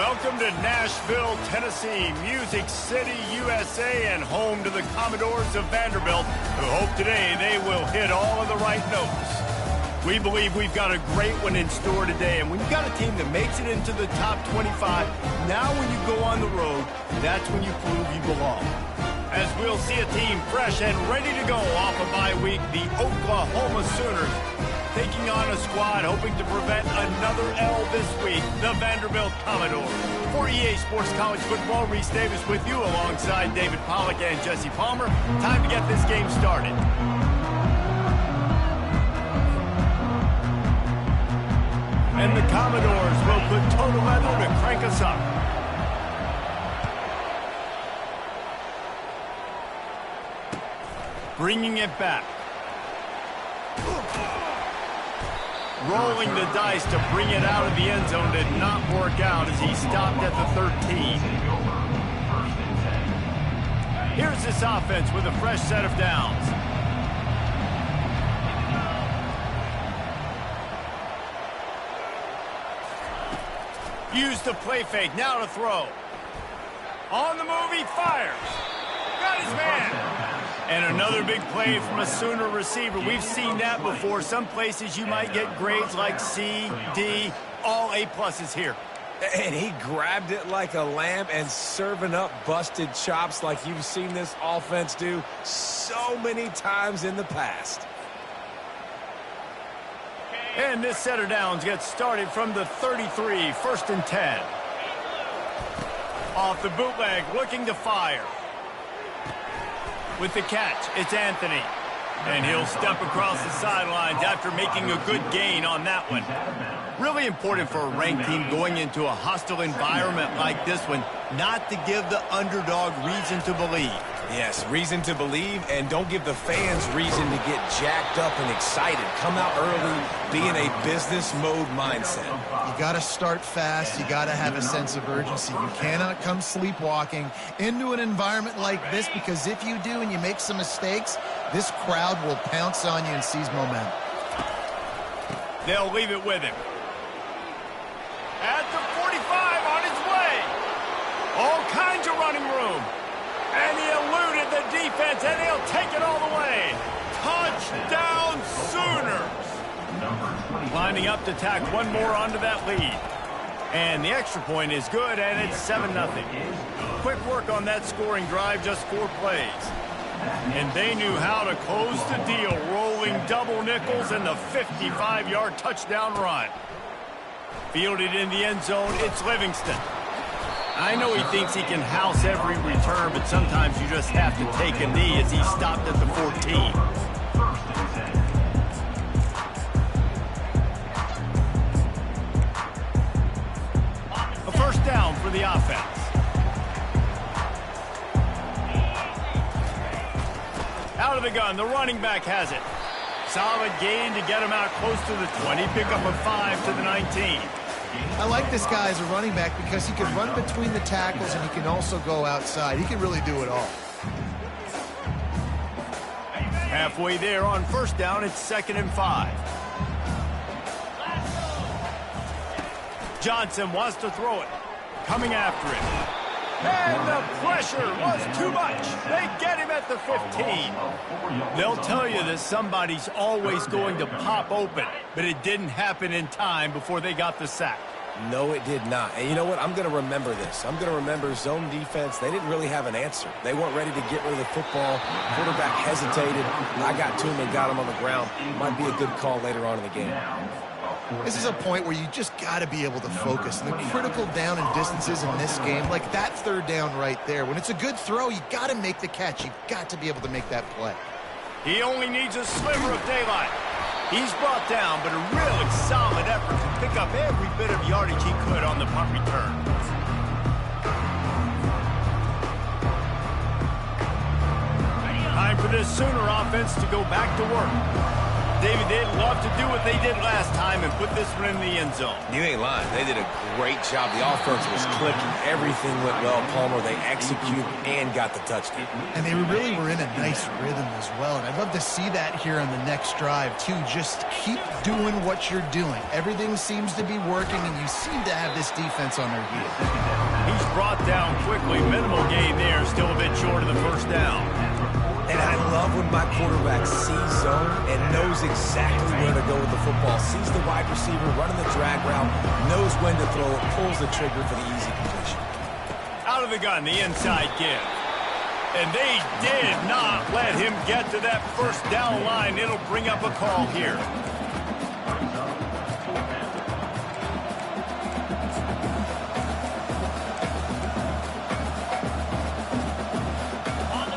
Welcome to Nashville, Tennessee, Music City, USA, and home to the Commodores of Vanderbilt, who hope today they will hit all of the right notes. We believe we've got a great one in store today, and when you've got a team that makes it into the top 25, now when you go on the road, that's when you prove you belong. As we'll see a team fresh and ready to go off a bye week, the Oklahoma Sooners taking on a squad hoping to prevent another L this week, the Vanderbilt Commodores. For EA Sports College Football, Reese Davis with you alongside David Pollack and Jesse Palmer. Time to get this game started. And the Commodores will put total leather to crank us up. Bringing it back. Rolling the dice to bring it out of the end zone did not work out as he stopped at the 13. Here's this offense with a fresh set of downs. Use the play fake, now to throw. On the move, he fires. Got his man. And another big play from a Sooner receiver. We've seen that before. Some places you might get grades like C, D, all A-pluses here. And he grabbed it like a lamb and serving up busted chops like you've seen this offense do so many times in the past. And this set of downs gets started from the 33, 1st and 10. Off the bootleg, looking to fire. With the catch, it's Anthony. And he'll step across the sidelines after making a good gain on that one. Really important for a ranked team going into a hostile environment like this one, not to give the underdog reason to believe. Yes, reason to believe, and don't give the fans reason to get jacked up and excited. Come out early, be in a business mode mindset. You got to start fast. You got to have a sense of urgency. You cannot come sleepwalking into an environment like this, because if you do and you make some mistakes, this crowd will pounce on you and seize momentum. They'll leave it with him. At the 45, on his way. All kinds of running room. And he eluded the defense, and he'll take it all the way. Touchdown, Sooners. Lining up to tack one more onto that lead. And the extra point is good, and it's 7-0. Quick work on that scoring drive, just 4 plays. And they knew how to close the deal, rolling double nickels and the 55-yard touchdown run. Fielded in the end zone, it's Livingston. I know he thinks he can house every return, but sometimes you just have to take a knee as he stopped at the 14. A first down for the offense. Out of the gun, the running back has it. Solid gain to get him out close to the 20. Pick up a 5 to the 19. I like this guy as a running back because he can run between the tackles and he can also go outside. He can really do it all. Halfway there on first down, it's 2nd and 5. Johnson wants to throw it. Coming after it. And the pressure was too much. They get him at the 15. They'll tell you that somebody's always going to pop open, but it didn't happen in time before they got the sack. No, it did not. And you know what? I'm going to remember this. I'm going to remember zone defense. They didn't really have an answer. They weren't ready to get rid of the football. Quarterback hesitated. I got to him and got him on the ground. Might be a good call later on in the game. This is a point where you just got to be able to focus. And the critical down and distances in this game, like that 3rd down right there, when it's a good throw, you got to make the catch. You've got to be able to make that play. He only needs a sliver of daylight. He's brought down, but a really solid effort to pick up every bit of yardage he could on the punt return. Time for this Sooner offense to go back to work. David, they'd love to do what they did last time and put this one in the end zone. You ain't lying. They did a great job. The offense was clicking. Everything went well, Palmer. They executed and got the touchdown. And they really were in a nice nice rhythm as well. And I'd love to see that here on the next drive, too. Just keep doing what you're doing. Everything seems to be working, and you seem to have this defense on their heels. He's brought down quickly. Minimal gain there. Still a bit short of the first down. And I love when my quarterback sees zone and knows exactly where to go with the football. Sees the wide receiver running the drag route, knows when to throw it, pulls the trigger for the easy completion. Out of the gun, the inside give. And they did not let him get to that first down line. It'll bring up a call here.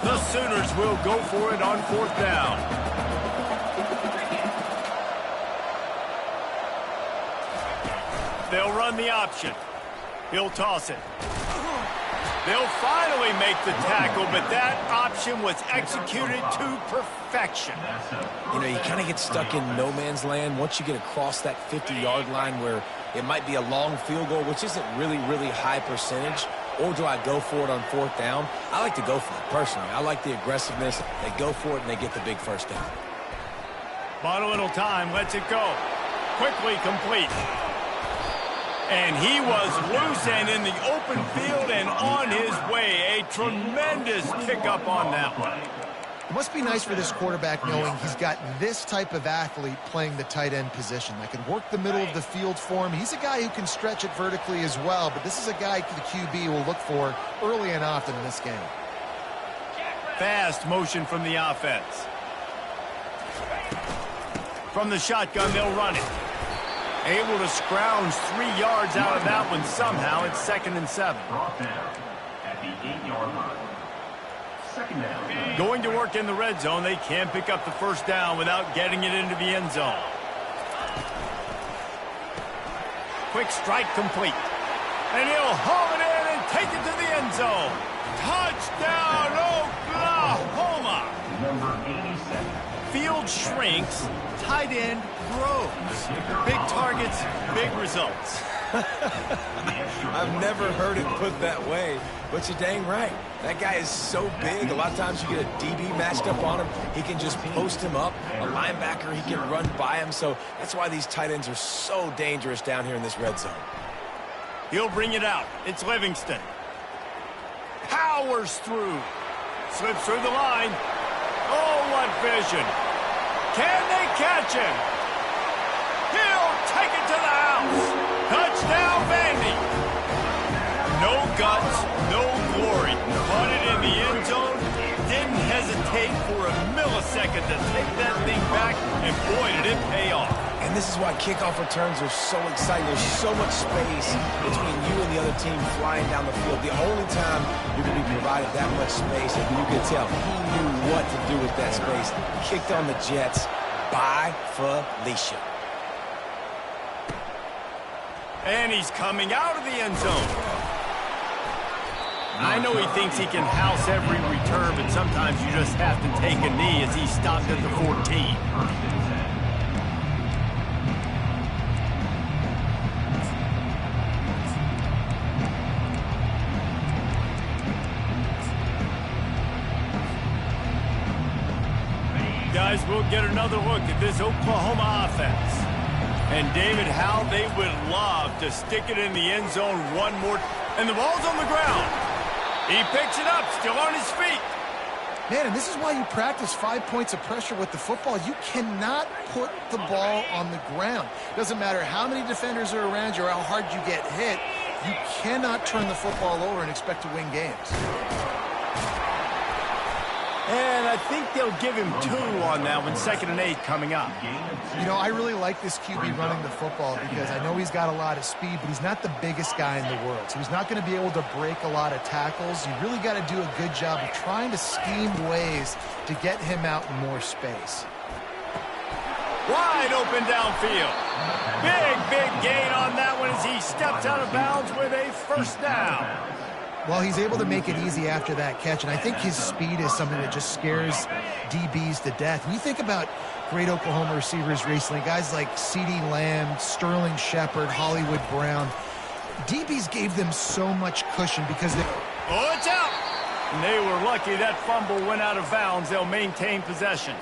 The Sooners will go for it on fourth down. They'll run the option. He'll toss it. They'll finally make the tackle, but that option was executed to perfection. You know, you kind of get stuck in no man's land once you get across that 50-yard line where it might be a long field goal, which isn't really high percentage. Or do I go for it on fourth down? I like to go for it, personally. I like the aggressiveness. They go for it, and they get the big first down. Bought a little time, lets it go. Quickly complete. And he was loose and in the open field and on his way. A tremendous pickup on that one. It must be nice for this quarterback knowing he's got this type of athlete playing the tight end position that can work the middle of the field for him. He's a guy who can stretch it vertically as well, but this is a guy the QB will look for early and often in this game. Fast motion from the offense. From the shotgun, they'll run it. Able to scrounge 3 yards out of that one somehow. It's 2nd and 7. At the 8-yard line. Going to work in the red zone. They can't pick up the first down without getting it into the end zone. Quick strike complete. And he'll haul it in and take it to the end zone. Touchdown, Oklahoma! Number 87. Field shrinks, tight end grows. Big targets, big results. I've never heard it put that way, but you're dang right. That guy is so big. A lot of times you get a DB matched up on him. He can just post him up. A linebacker, he can run by him. So that's why these tight ends are so dangerous down here in this red zone. He'll bring it out. It's Livingston. Powers through. Slips through the line. Oh, what vision. Can they catch him? He'll take it to the house. Touchdown, Vandy. No guts, no glory. Caught it in the end zone. Didn't hesitate for a millisecond to take that thing back, and boy, did it pay off. And this is why kickoff returns are so exciting. There's so much space between you and the other team flying down the field. The only time you can be provided that much space, and you can tell he knew what to do with that space. Kicked on the Jets by Felicia. And he's coming out of the end zone. I know he thinks he can house every return, but sometimes you just have to take a knee as he stopped at the 14. Guys, we'll get another look at this Oklahoma offense. And David, how they would love to stick it in the end zone one more. And the ball's on the ground. He picks it up, still on his feet. Man, and this is why you practice 5 points of pressure with the football. You cannot put the ball on the ground. Doesn't matter how many defenders are around you or how hard you get hit. You cannot turn the football over and expect to win games. And I think they'll give him 2 on that one. 2nd and 8 coming up. You know, I really like this QB running the football because I know he's got a lot of speed, but he's not the biggest guy in the world. So he's not going to be able to break a lot of tackles. You really got to do a good job of trying to scheme ways to get him out in more space. Wide open downfield. Big gain on that one as he steps out of bounds with a first down. Well, he's able to make it easy after that catch, and I think his speed is something that just scares DBs to death. When you think about great Oklahoma receivers recently, guys like CeeDee Lamb, Sterling Shepard, Hollywood Brown, DBs gave them so much cushion because they... Oh, it's out! And they were lucky that fumble went out of bounds. They'll maintain possession.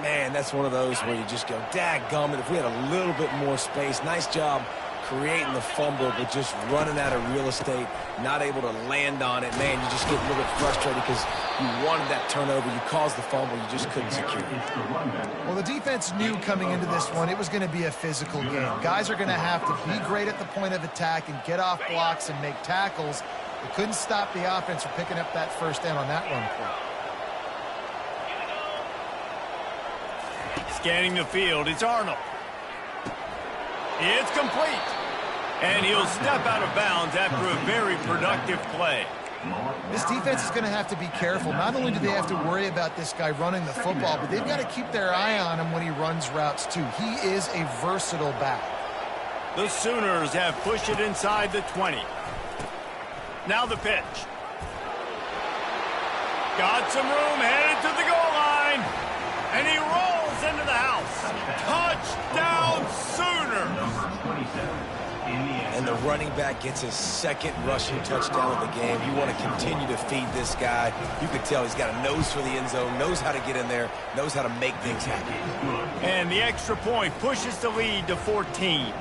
Man, that's one of those where you just go, dadgummit, if we had a little bit more space. Nice job creating the fumble, but just running out of real estate, not able to land on it. Man, you just get a little bit frustrated because you wanted that turnover. You caused the fumble. You just couldn't secure it. Well, the defense knew coming into this one it was going to be a physical game. Guys are going to have to be great at the point of attack and get off blocks and make tackles. They couldn't stop the offense from picking up that first down on that run play. Scanning the field, it's Arnold. It's complete. And he'll step out of bounds after a very productive play. This defense is going to have to be careful. Not only do they have to worry about this guy running the football, but they've got to keep their eye on him when he runs routes too. He is a versatile back. The Sooners have pushed it inside the 20. Now the pitch. Got some room, headed to the goal line. And he rolls into the house. Touchdown, Sooners! And the running back gets his second rushing touchdown of the game. You want to continue to feed this guy. You can tell he's got a nose for the end zone, knows how to get in there, knows how to make things happen. And the extra point pushes the lead to 14.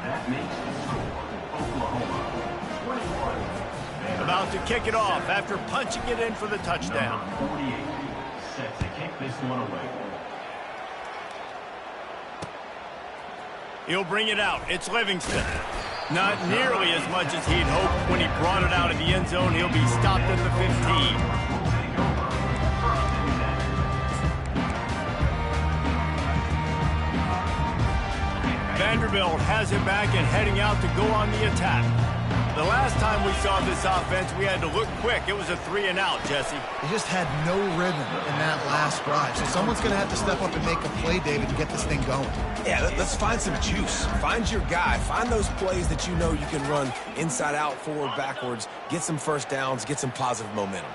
About to kick it off after punching it in for the touchdown. 48 set to kick this one away. He'll bring it out. It's Livingston. Not nearly as much as he'd hoped when he brought it out of the end zone. He'll be stopped at the 15. Vanderbilt has it back and heading out to go on the attack. The last time we saw this offense, we had to look quick. It was a 3-and-out, Jesse. They just had no rhythm in that last drive. So someone's going to have to step up and make a play, David, to get this thing going. Yeah, let's find some juice. Find your guy. Find those plays that you know you can run inside out, forward, backwards. Get some first downs. Get some positive momentum.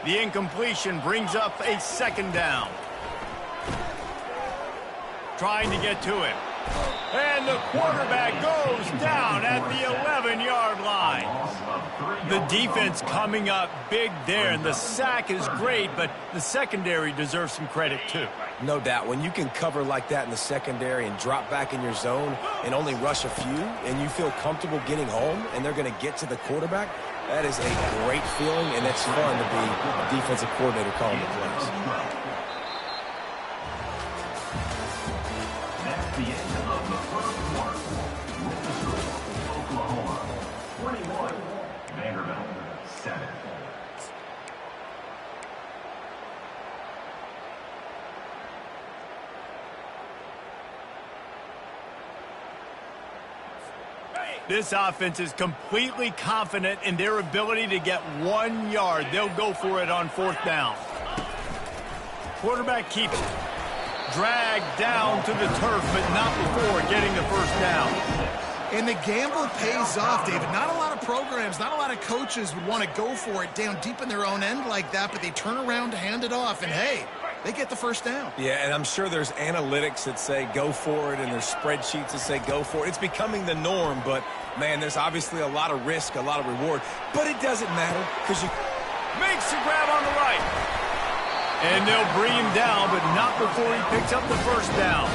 The incompletion brings up a second down. Trying to get to it. And the quarterback goes down at the 11-yard line. The defense coming up big there, and the sack is great, but the secondary deserves some credit too. No doubt. When you can cover like that in the secondary and drop back in your zone and only rush a few, and you feel comfortable getting home, and they're going to get to the quarterback, that is a great feeling, and it's fun to be a defensive coordinator calling the plays. That's the end of the first quarter. With the score, Oklahoma 21, Vanderbilt 7. This offense is completely confident in their ability to get 1 yard. They'll go for it on fourth down. Quarterback keeps it. Dragged down to the turf, but not before getting the first down. And the gamble pays off, David. Not a lot of programs, not a lot of coaches would want to go for it down deep in their own end like that, but they turn around to hand it off, and hey, they get the first down. Yeah, and I'm sure there's analytics that say go for it, and there's spreadsheets that say go for it. It's becoming the norm, but, man, there's obviously a lot of risk, a lot of reward. But it doesn't matter because you... Makes the grab on the right. And they'll bring him down, but not before he picks up the first down.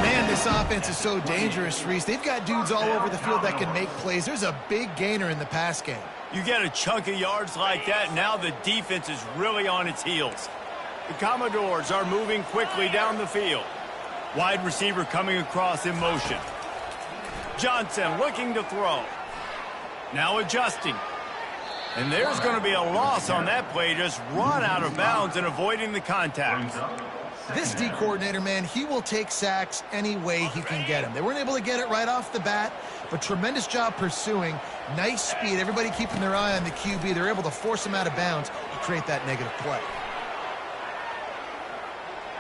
Man, this offense is so dangerous, Reese. They've got dudes all over the field that can make plays. There's a big gainer in the pass game. You get a chunk of yards like that, now the defense is really on its heels. The Commodores are moving quickly down the field. Wide receiver coming across in motion. Johnson looking to throw. Now adjusting. And there's going to be a loss on that play, just run out of bounds and avoiding the contact. This D coordinator, man, he will take sacks any way he can get them. They weren't able to get it right off the bat, but tremendous job pursuing. Nice speed, everybody keeping their eye on the QB. They're able to force him out of bounds to create that negative play.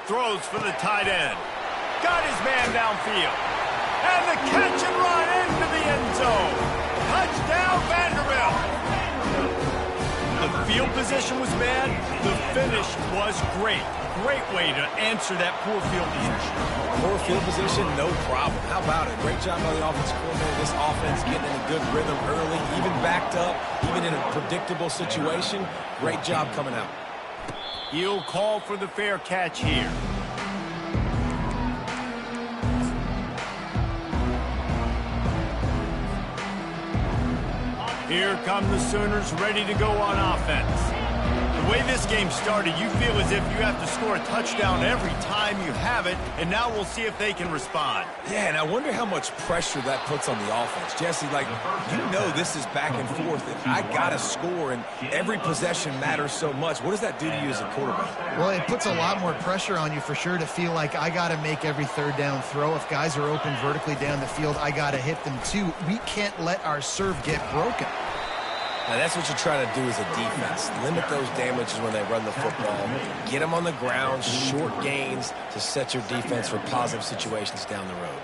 Throws for the tight end. Got his man downfield. And the catch and run into the end zone. Touchdown, Vanderbilt. The field position was bad, the finish was great. Great way to answer that poor field position. Poor field position, no problem. How about it? Great job by the offensive coordinator. This offense getting in a good rhythm early, even backed up, even in a predictable situation. Great job coming out. He'll call for the fair catch here. Here come the Sooners ready to go on offense. The way this game started, you feel as if you have to score a touchdown every time you have it, and now we'll see if they can respond. Yeah, and I wonder how much pressure that puts on the offense. Jesse, like, you know this is back and forth, and I got to score, and every possession matters so much. What does that do to you as a quarterback? Well, it puts a lot more pressure on you for sure to feel like I got to make every third down throw. If guys are open vertically down the field, I got to hit them too. We can't let our serve get broken. Now, that's what you try to do as a defense. Limit those damages when they run the football. Get them on the ground, short gains to set your defense for positive situations down the road.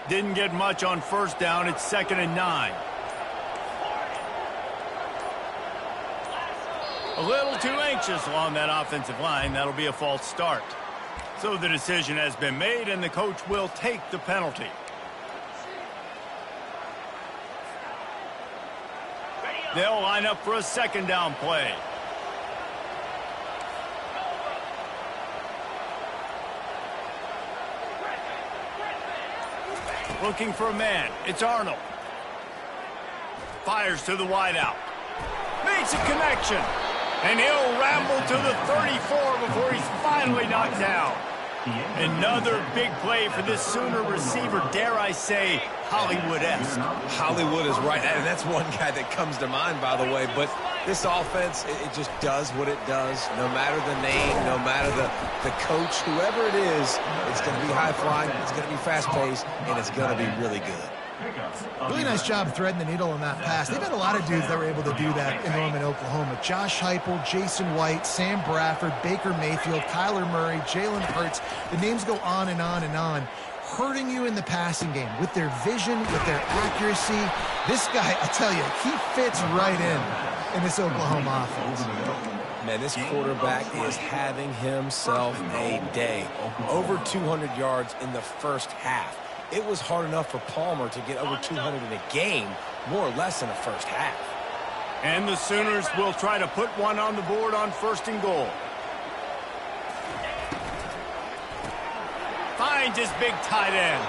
Didn't get much on first down. It's 2nd and 9. A little too anxious along that offensive line. That'll be a false start. So the decision has been made, and the coach will take the penalty. They'll line up for a 2nd down play. Looking for a man. It's Arnold. Fires to the wideout. Makes a connection. And he'll ramble to the 34 before he's finally knocked down. Another big play for this Sooner receiver, dare I say, Hollywood-esque. Hollywood is right, and that's one guy that comes to mind, by the way. But this offense, it just does what it does. No matter the name, no matter the coach, whoever it is, it's going to be high-flying, it's going to be fast-paced, and it's going to be really good. Really nice job threading the needle on that pass. They've had a lot of dudes that were able to do that in Norman, Oklahoma. Josh Heupel, Jason White, Sam Bradford, Baker Mayfield, Kyler Murray, Jalen Hurts. The names go on and on and on. Hurting you in the passing game with their vision, with their accuracy. This guy, I tell you, he fits right in this Oklahoma offense. Man, this quarterback is having himself a day. Over 200 yards in the first half. It was hard enough for Palmer to get over 200 in a game, more or less in the first half. And the Sooners will try to put one on the board on 1st and goal. Finds his big tight end.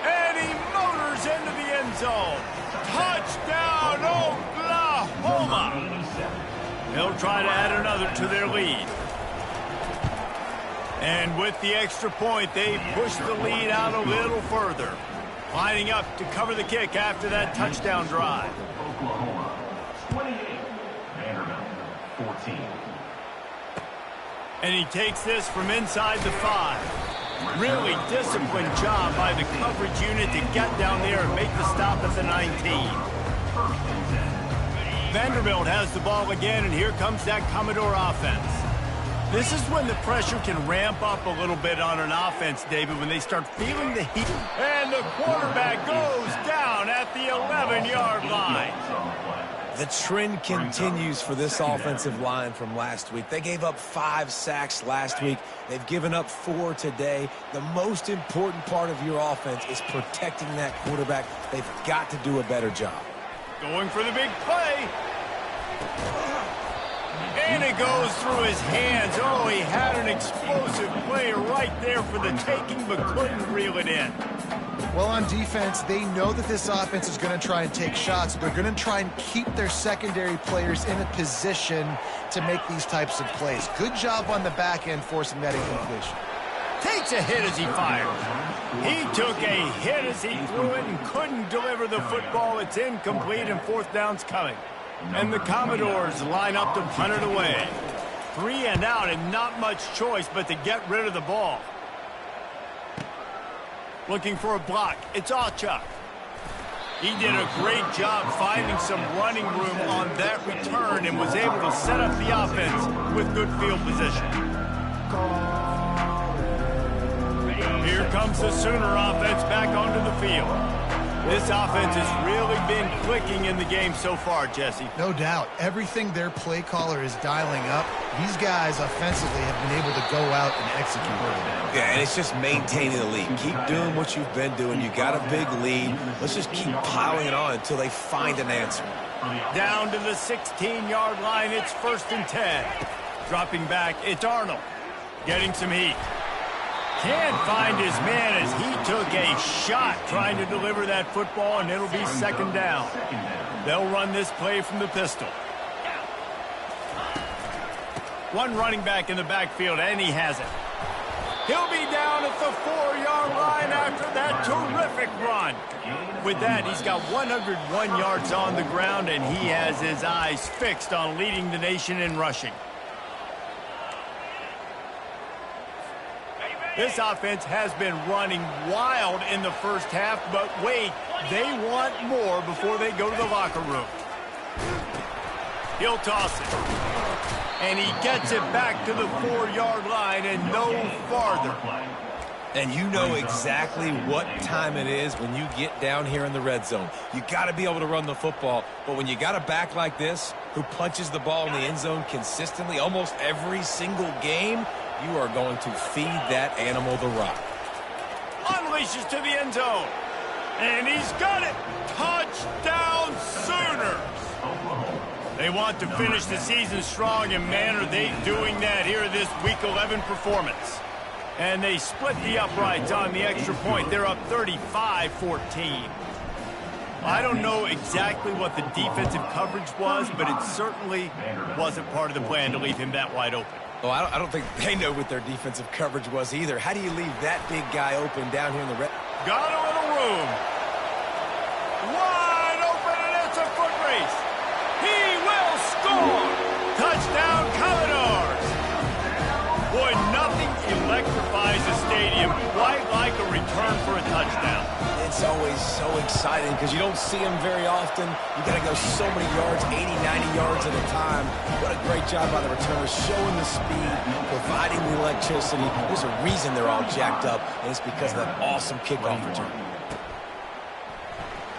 And he motors into the end zone. Touchdown, Oklahoma! They'll try to add another to their lead. And with the extra point, they push the lead out a little further. Lining up to cover the kick after that touchdown drive. Oklahoma, 28. Vanderbilt, 14. And he takes this from inside the 5. Really disciplined job by the coverage unit to get down there and make the stop at the 19. Vanderbilt has the ball again, and here comes that Commodore offense. This is when the pressure can ramp up a little bit on an offense, David, when they start feeling the heat. And the quarterback goes down at the 11-yard line. The trend continues for this offensive line from last week. They gave up 5 sacks last week. They've given up 4 today. The most important part of your offense is protecting that quarterback. They've got to do a better job. Going for the big play. And it goes through his hands. Oh, he had an explosive play right there for the taking, but couldn't reel it in. Well, on defense, they know that this offense is going to try and take shots. They're going to try and keep their secondary players in a position to make these types of plays. Good job on the back end forcing that incompletion. Takes a hit as he fires. He took a hit as he threw it and couldn't deliver the football. It's incomplete, and 4th down's coming. And the Commodores line up to punt it away. 3 and out, and not much choice but to get rid of the ball. Looking for a block. It's Ncaa. He did a great job finding some running room on that return and was able to set up the offense with good field position. Here comes the Sooner offense back onto the field. This offense has really been clicking in the game so far, Jesse. No doubt. Everything their play caller is dialing up, these guys offensively have been able to go out and execute. Yeah, and it's just maintaining the lead. Keep doing what you've been doing. You got a big lead. Let's just keep piling it on until they find an answer. Down to the 16-yard line, it's 1st and 10. Dropping back, it's Arnold. Getting some heat. Can't find his man as he took a shot trying to deliver that football, and it'll be 2nd down. They'll run this play from the pistol. One running back in the backfield, and he has it. He'll be down at the 4-yard line after that terrific run. With that, he's got 101 yards on the ground, and he has his eyes fixed on leading the nation in rushing. This offense has been running wild in the first half, but wait, they want more before they go to the locker room. He'll toss it. And he gets it back to the 4-yard line and no farther. And you know exactly what time it is when you get down here in the red zone. You got to be able to run the football, but when you got a back like this who punches the ball in the end zone consistently almost every single game, you are going to feed that animal the rock. Unleashes to the end zone. And he's got it. Touchdown Sooners. They want to finish the season strong, and man, are they doing that here in this Week 11 performance. And they split the uprights on the extra point. They're up 35-14. I don't know exactly what the defensive coverage was, but it certainly wasn't part of the plan to leave him that wide open. Oh, I don't think they know what their defensive coverage was either. How do you leave that big guy open down here in the red? Got a little room. Wide open, and it's a foot race. He will score. Touchdown, Commodores. Boy, nothing electrifies a stadium quite like a return for a touchdown. It's always so exciting because you don't see them very often. You got to go so many yards, 80, 90 yards at a time. What a great job by the returners, showing the speed, providing the electricity. There's a reason they're all jacked up, and it's because of that awesome kickoff return.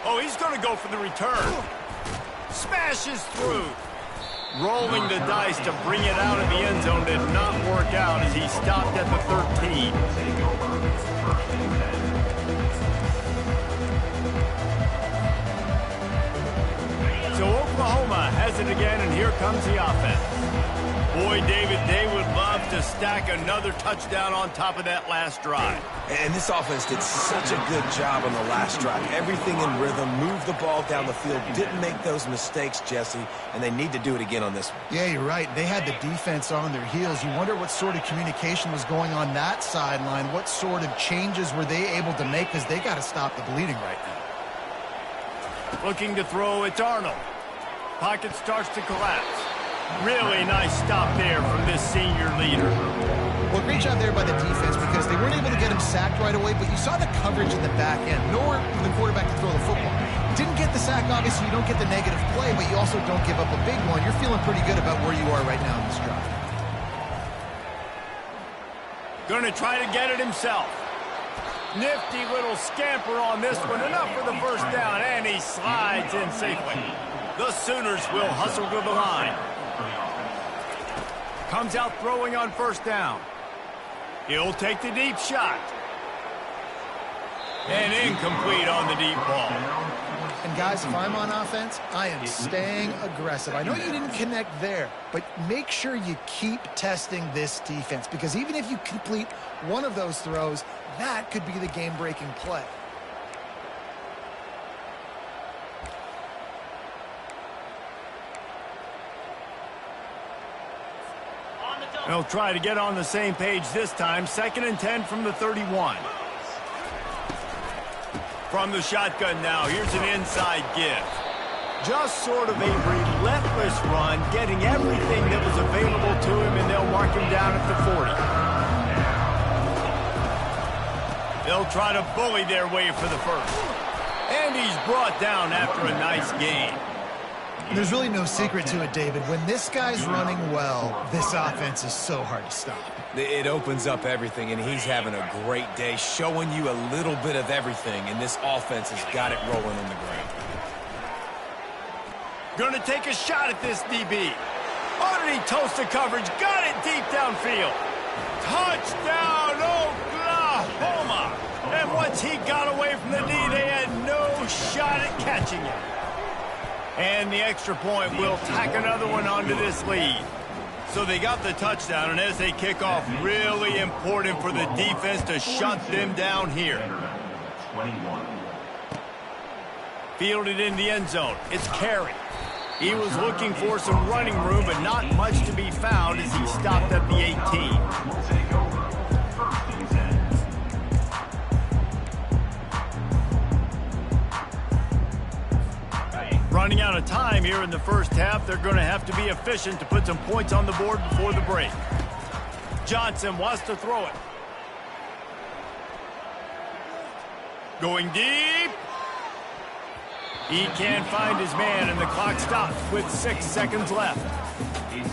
Oh, he's going to go for the return. Smashes through. Rolling the dice to bring it out of the end zone did not work out as he stopped at the 13. So Oklahoma has it again, and here comes the offense. Boy, David, they would love to stack another touchdown on top of that last drive. And this offense did such a good job on the last drive. Everything in rhythm, moved the ball down the field, didn't make those mistakes, Jesse, and they need to do it again on this one. Yeah, you're right. They had the defense on their heels. You wonder what sort of communication was going on that sideline. What sort of changes were they able to make, because they got to stop the bleeding right now. Looking to throw, it's Arnold. Pocket starts to collapse. Really nice stop there from this senior leader. Well, great job there by the defense because they weren't able to get him sacked right away, but you saw the coverage in the back end. Nowhere for the quarterback to throw the football. Didn't get the sack, obviously. You don't get the negative play, but you also don't give up a big one. You're feeling pretty good about where you are right now in this drive. Going to try to get it himself. Nifty little scamper on this one. Enough for the first down, and he slides in safely. The Sooners will hustle to the line. Comes out throwing on first down. He'll take the deep shot. And incomplete on the deep ball. And guys, if I'm on offense, I am staying aggressive. I know you didn't connect there, but make sure you keep testing this defense, because even if you complete one of those throws, that could be the game-breaking play. They'll try to get on the same page this time. 2nd and 10 from the 31. From the shotgun now, here's an inside give. Just sort of a relentless run, getting everything that was available to him, and they'll mark him down at the 40. They'll try to bully their way for the first. And he's brought down after a nice gain. There's really no secret to it, David. When this guy's running well, this offense is so hard to stop. It opens up everything, and he's having a great day, showing you a little bit of everything, and this offense has got it rolling on the ground. Gonna take a shot at this DB. Underneath toasted coverage, got it deep downfield. Touchdown, Oklahoma! And once he got away from the knee, they had no shot at catching it. And the extra point will tack another one onto this lead. So they got the touchdown, and as they kick off, really important for the defense to shut them down here. 21. Fielded in the end zone. It's Carey. He was looking for some running room, but not much to be found as he stopped at the 18. Will take over. First and 10. Running out of time here in the first half, they're going to have to be efficient to put some points on the board before the break. Johnson wants to throw it. Going deep. He can't find his man, and the clock stops with 6 seconds left.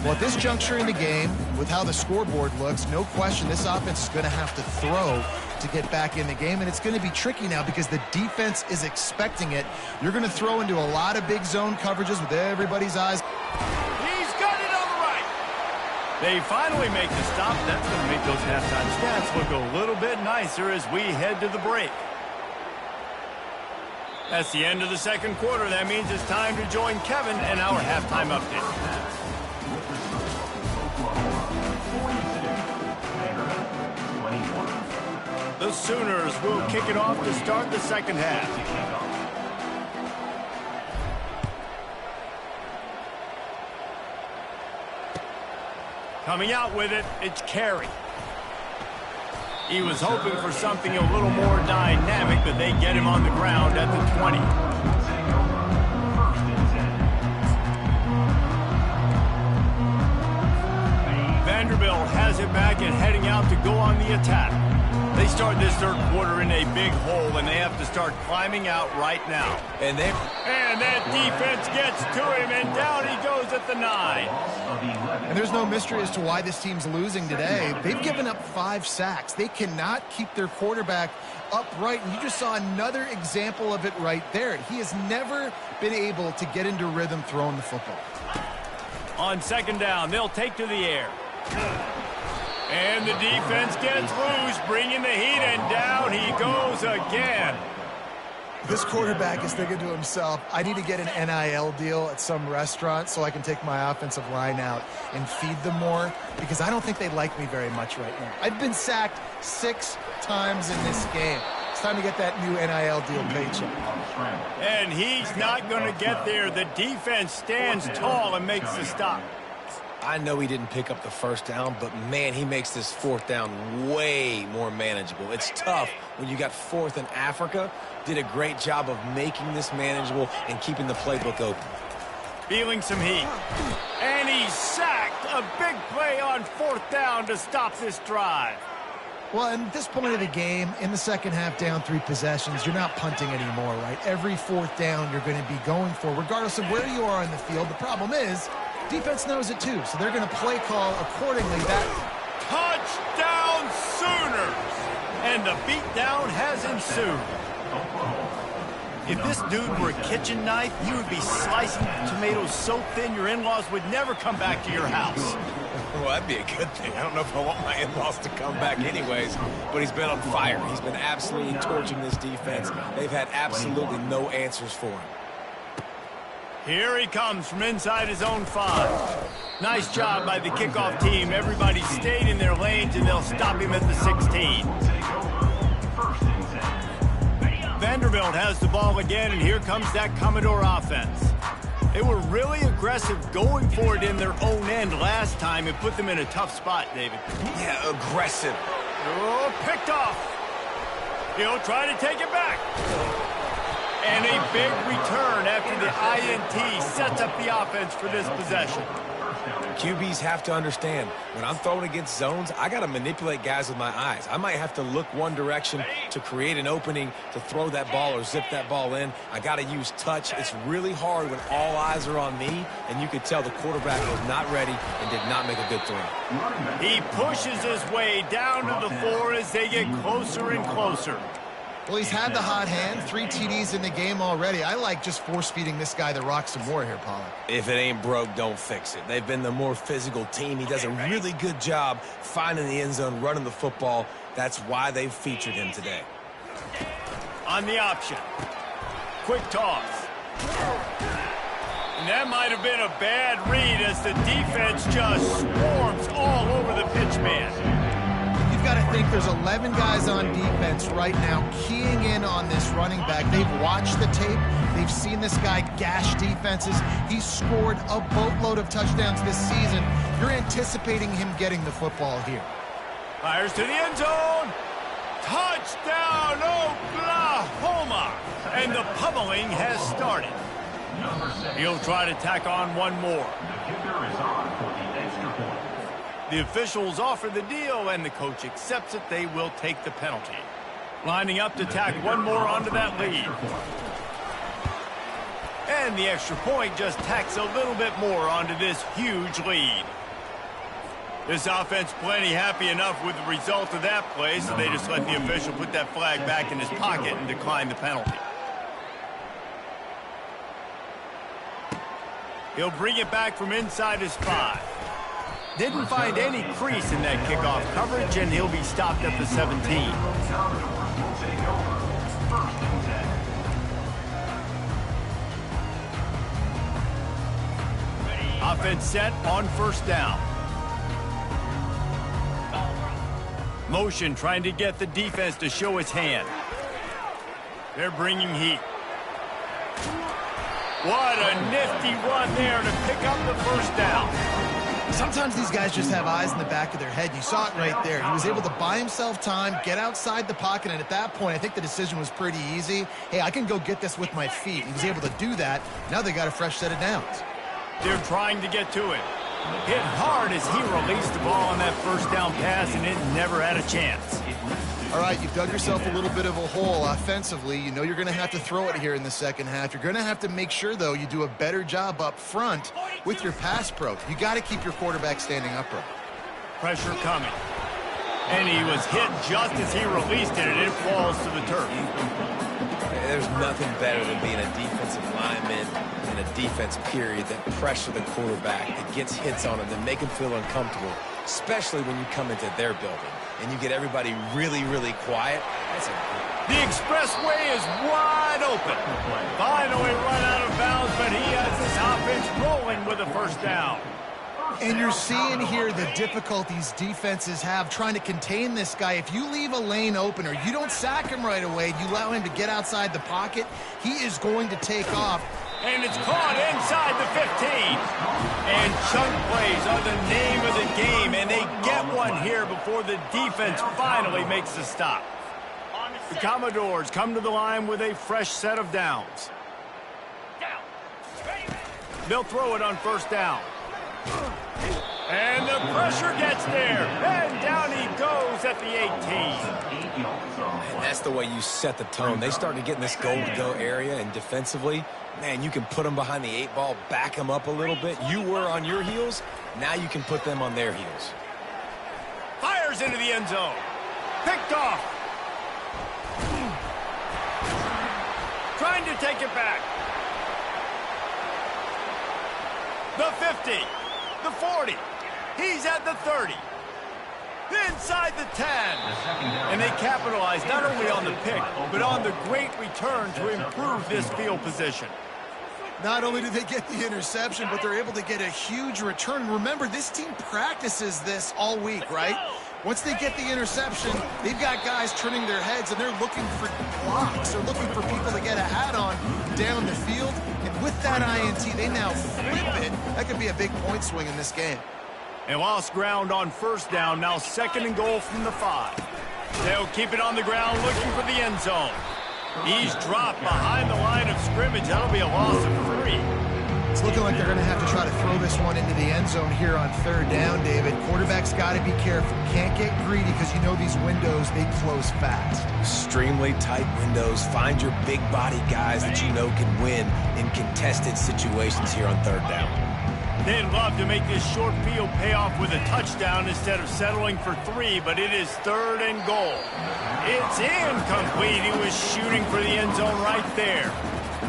Well, at this juncture in the game, with how the scoreboard looks, no question this offense is going to have to throw to get back in the game, and it's going to be tricky now because the defense is expecting it. You're going to throw into a lot of big zone coverages with everybody's eyes. He's got it on the right. They finally make the stop. That's going to make those halftime stats look a little bit nicer as we head to the break. That's the end of the second quarter. That means it's time to join Kevin in our halftime update. The Sooners will kick it off to start the second half. Coming out with it, it's Carey. He was hoping for something a little more dynamic, but they get him on the ground at the 20. Vanderbilt has it back and heading out to go on the attack. They start this third quarter in a big hole, and they have to start climbing out right now. And that defense gets to him, and down he goes at the 9. And there's no mystery as to why this team's losing today. They've given up 5 sacks. They cannot keep their quarterback upright, and you just saw another example of it right there. He has never been able to get into rhythm throwing the football. On second down, they'll take to the air. And the defense gets loose, bringing the heat, and down he goes again. This quarterback is thinking to himself, I need to get an NIL deal at some restaurant so I can take my offensive line out and feed them more, because I don't think they like me very much right now. I've been sacked 6 times in this game. It's time to get that new NIL deal paycheck. And he's not going to get there. The defense stands tall and makes the stop. I know he didn't pick up the first down, but, man, he makes this fourth down way more manageable. It's tough when you got fourth in Africa. Did a great job of making this manageable and keeping the playbook open. Feeling some heat. And he's sacked. A big play on fourth down to stop this drive. Well, at this point of the game, in the second half, down 3 possessions, you're not punting anymore, right? Every fourth down you're going to be going for, regardless of where you are on the field. The problem is, defense knows it too, so they're going to play call accordingly. That touchdown Sooners! And the beatdown has ensued. If this dude were a kitchen knife, you would be slicing tomatoes so thin your in-laws would never come back to your house. Well, that'd be a good thing. I don't know if I want my in-laws to come back anyways, but he's been on fire. He's been absolutely torching this defense. They've had absolutely no answers for him. Here he comes from inside his own 5. Nice job by the kickoff team. Everybody stayed in their lanes, and they'll stop him at the 16. Vanderbilt has the ball again, and here comes that Commodore offense. They were really aggressive going for it in their own end last time. It put them in a tough spot, David. Yeah, aggressive. Oh, picked off. He'll try to take it back. And a big return after the INT sets up the offense for this possession. QBs have to understand, when I'm throwing against zones, I got to manipulate guys with my eyes. I might have to look one direction to create an opening to throw that ball or zip that ball in. I got to use touch. It's really hard when all eyes are on me, and you could tell the quarterback was not ready and did not make a good throw. He pushes his way down to the floor as they get closer and closer. Well, he's had the hot hand, 3 TDs in the game already. I like just force-feeding this guy the rock some more here, Pollard. If it ain't broke, don't fix it. They've been the more physical team. He does a really good job finding the end zone, running the football. That's why they've featured him today. On the option. Quick toss. And that might have been a bad read as the defense just swarms all over the pitch man. Got to think there's 11 guys on defense right now keying in on this running back. They've watched the tape. They've seen this guy gash defenses. He's scored a boatload of touchdowns this season. You're anticipating him getting the football here. Fires to the end zone. Touchdown, Oklahoma. And the pummeling has started. He'll try to tack on one more. The kicker is on for the extra point. The officials offer the deal, and the coach accepts it. They will take the penalty. Lining up to tack one more onto that lead. And the extra point just tacks a little bit more onto this huge lead. This offense plenty happy enough with the result of that play, so they just let the official put that flag back in his pocket and decline the penalty. He'll bring it back from inside his 5. Didn't find any crease in that kickoff coverage, and he'll be stopped at the 17. Offense set on first down. Motion trying to get the defense to show its hand. They're bringing heat. What a nifty run there to pick up the first down. Sometimes these guys just have eyes in the back of their head. You saw it right there. He was able to buy himself time, get outside the pocket, and at that point, I think the decision was pretty easy. Hey, I can go get this with my feet. He was able to do that. Now they got a fresh set of downs. They're trying to get to it. Hit hard as he released the ball on that first down pass, and it never had a chance. All right, you've dug yourself a little bit of a hole offensively. You know you're going to have to throw it here in the second half. You're going to have to make sure, though, you do a better job up front with your pass pro. You got to keep your quarterback standing upright. Pressure coming. And he was hit just as he released it, and it falls to the turf. There's nothing better than being a defensive lineman in a defense period that pressure the quarterback, that gets hits on him, that make him feel uncomfortable, especially when you come into their building and you get everybody really, really quiet. The expressway is wide open. Finally run out of bounds, but he has this offense rolling with a first down. And you're seeing here the difficulties defenses have trying to contain this guy. If you leave a lane open or you don't sack him right away, you allow him to get outside the pocket, he is going to take off. And it's caught inside the 15. And chunk plays are the name of the game, and they get one here before the defense finally makes the stop. The Commodores come to the line with a fresh set of downs. They'll throw it on first down. And the pressure gets there. And down he goes at the 18. And that's the way you set the tone. They start to get in this goal-to-go area, and defensively, man, you can put them behind the 8 ball, back them up a little bit. You were on your heels. Now you can put them on their heels. Fires into the end zone. Picked off. Trying to take it back. The 50. The 40. He's at the 30. Inside the 10. And they capitalize not only on the pick, but on the great return to improve this field position. Not only do they get the interception, but they're able to get a huge return. Remember, this team practices this all week, right? Once they get the interception, they've got guys turning their heads, and they're looking for blocks. They're looking for people to get a hat on down the field. And with that INT, they now flip it. That could be a big point swing in this game. They lost ground on first down, now second and goal from the 5. They'll keep it on the ground looking for the end zone. He's dropped behind the line of scrimmage. That'll be a loss of 3. It's looking like they're going to have to try to throw this one into the end zone here on third down, David. Quarterback's got to be careful. Can't get greedy because you know these windows, they close fast. Extremely tight windows. Find your big body guys that you know can win in contested situations here on third down. They'd love to make this short field pay off with a touchdown instead of settling for 3, but it is third and goal. It's incomplete. He was shooting for the end zone right there.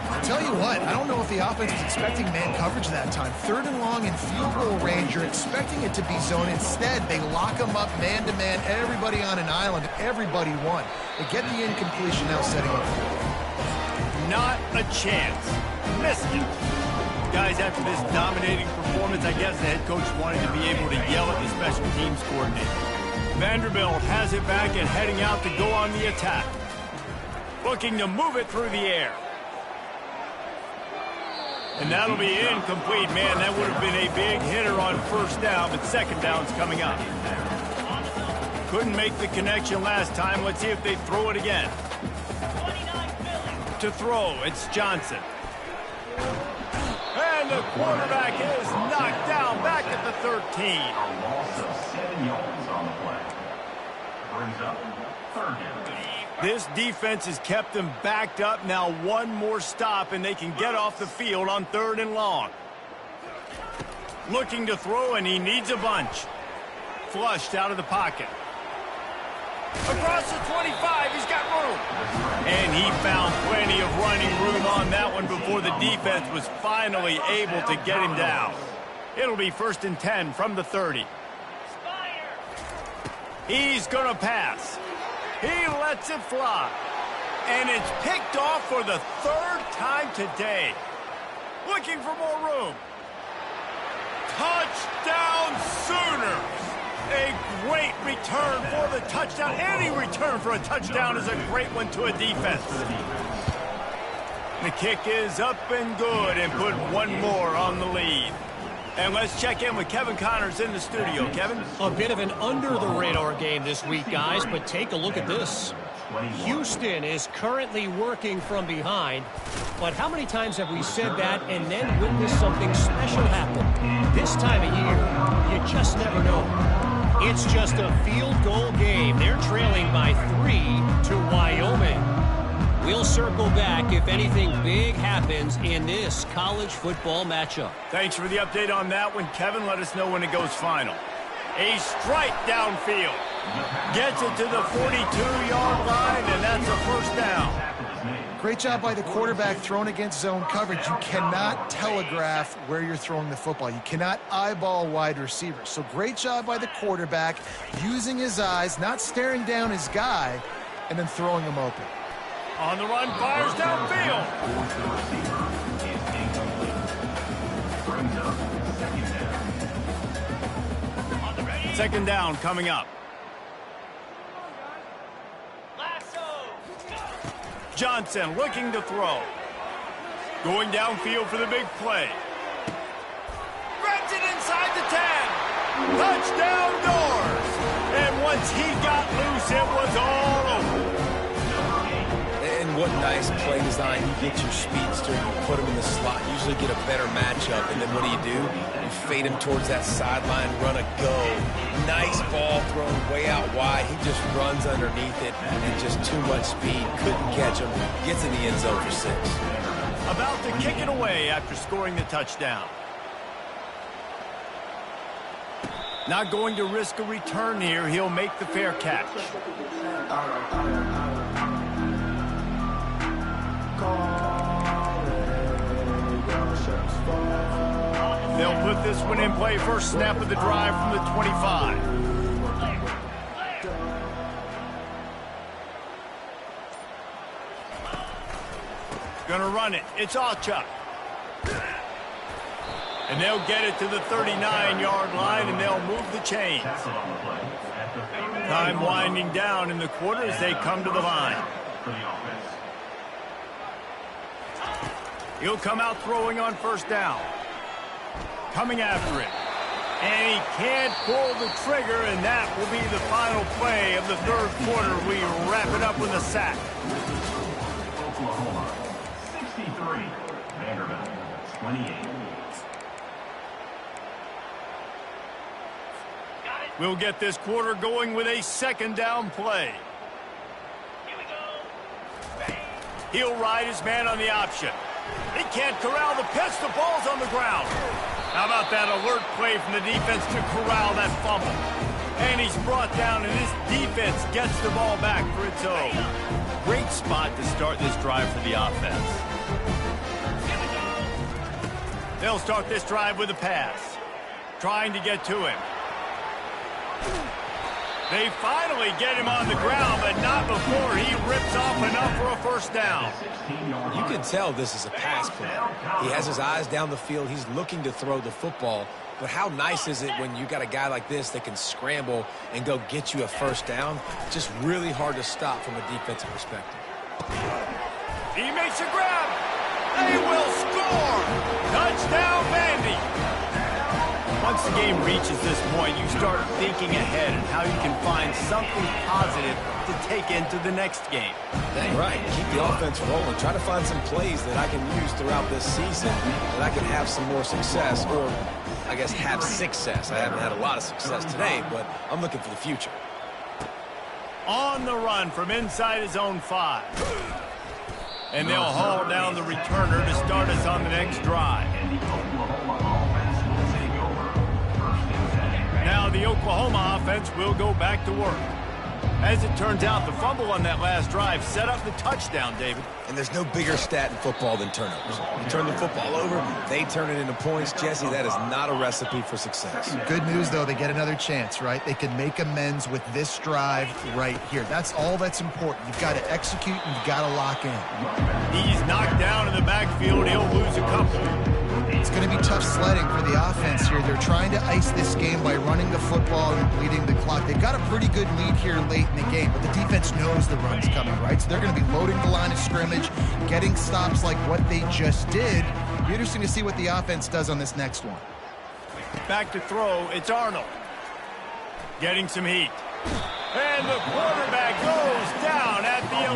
I'll tell you what, I don't know if the offense was expecting man coverage that time. Third and long in field goal range, you're expecting it to be zone. Instead, they lock them up man-to-man, everybody on an island, everybody won. They get the incompletion now setting up. Not a chance. Missed it. Guys, after this dominating performance, I guess the head coach wanted to be able to yell at the special teams coordinator. Vanderbilt has it back and heading out to go on the attack. Looking to move it through the air. And that'll be incomplete. Man, that would have been a big hitter on first down, but second down's coming up. Couldn't make the connection last time. Let's see if they throw it again. To throw, it's Johnson. And the quarterback is knocked down back at the 13. A loss of 7 yards on the play. Brings up third down. This defense has kept them backed up. Now one more stop, and they can get off the field on third and long. Looking to throw, and he needs a bunch. Flushed out of the pocket. Across the 25, he's got room. And he found plenty of running room on that one before the defense was finally able to get him down. It'll be 1st and 10 from the 30. He's going to pass. He lets it fly. And it's picked off for the 3rd time today. Looking for more room. Touchdown Sooners! A great return for the touchdown. Any return for a touchdown is a great one to a defense. The kick is up and good and put one more on the lead. And let's check in with Kevin Connors in the studio. Kevin? A bit of an under-the-radar game this week, guys, but take a look at this. Houston is currently working from behind, but how many times have we said that and then witnessed something special happen? This time of year, you just never know. It's just a field goal game. They're trailing by 3 to Wyoming. We'll circle back if anything big happens in this college football matchup. Thanks for the update on that one, Kevin. Let us know when it goes final. A strike downfield. Gets it to the 42-yard line, and that's a first down. Great job by the quarterback thrown against zone coverage. You cannot telegraph where you're throwing the football. You cannot eyeball wide receivers. So great job by the quarterback using his eyes, not staring down his guy, and then throwing him open. On the run, fires downfield. Second down coming up. Johnson looking to throw. Going downfield for the big play. Grabs it inside the 10. Touchdown Doors. And once he got loose, it was all over. And what nice play design. You get your speedster, you put him in the slot, usually get a better matchup, and then what do? You fade him towards that sideline, run a go. Nice ball thrown way out wide. He just runs underneath it, and just too much speed. Couldn't catch him. Gets in the end zone for 6. About to kick it away after scoring the touchdown. Not going to risk a return here. He'll make the fair catch. They'll put this one in play. First snap of the drive from the 25. Gonna run it. It's Ncaa. And they'll get it to the 39-yard line, and they'll move the chains. Time winding down in the quarter as they come to the line. He'll come out throwing on first down. Coming after it. And he can't pull the trigger, and that will be the final play of the third quarter. We wrap it up with a sack. Oklahoma, 63. Vanderbilt, 28. We'll get this quarter going with a second down play. He'll ride his man on the option. He can't corral the pitch. The ball's on the ground. How about that alert play from the defense to corral that fumble? And he's brought down, and this defense gets the ball back for its own. Great spot to start this drive for the offense. They'll start this drive with a pass. Trying to get to him. They finally get him on the ground, but not before he rips off enough for a first down. You can tell this is a pass play. He has his eyes down the field. He's looking to throw the football. But how nice is it when you got a guy like this that can scramble and go get you a first down? Just really hard to stop from a defensive perspective. He makes a grab. They will score. Touchdown, Vandy. Once the game reaches this point, you start thinking ahead and how you can find something positive to take into the next game. Dang right. Keep the offense rolling. Try to find some plays that I can use throughout this season that I can have some more success, or I guess have success. I haven't had a lot of success today, but I'm looking for the future. On the run from inside his own 5. And they'll haul down the returner to start us on the next drive. Now the Oklahoma offense will go back to work. As it turns out, the fumble on that last drive set up the touchdown, David. And there's no bigger stat in football than turnovers. You turn the football over, they turn it into points. Jesse, that is not a recipe for success. Good news, though, they get another chance, right? They can make amends with this drive right here. That's all that's important. You've got to execute and you've got to lock in. He's knocked down in the backfield. He'll lose a couple. It's going to be tough sledding for the offense here. They're trying to ice this game by running the football and bleeding the clock. They've got a pretty good lead here late in the game, but the defense knows the run's coming, right? So they're going to be loading the line of scrimmage, getting stops like what they just did. Be interesting to see what the offense does on this next one. Back to throw, it's Arnold. Getting some heat. And the quarterback goes down at the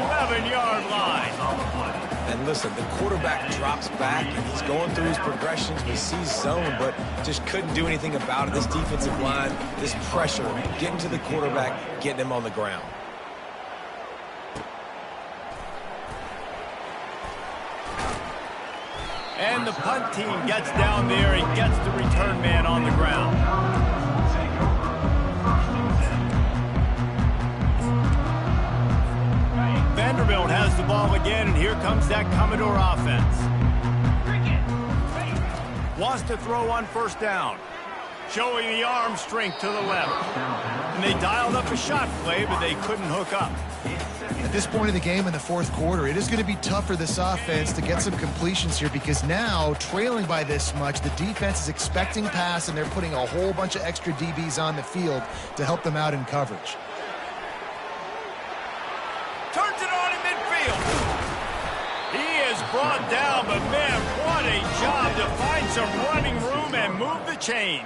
11-yard line. And listen, the quarterback drops back, and he's going through his progressions. We see zone, but just couldn't do anything about it. This defensive line, this pressure, getting to the quarterback, getting him on the ground. And the punt team gets down there and gets the return man on the ground. Vanderbilt has the ball again, and here comes that Commodore offense. Wants to throw on first down. Showing the arm strength to the left. And they dialed up a shot play, but they couldn't hook up. At this point of the game in the fourth quarter, it is going to be tough for this offense to get some completions here because now, trailing by this much, the defense is expecting pass, and they're putting a whole bunch of extra DBs on the field to help them out in coverage. Turns it on in midfield. He is brought down, but man, what a job to find some running room and move the chains.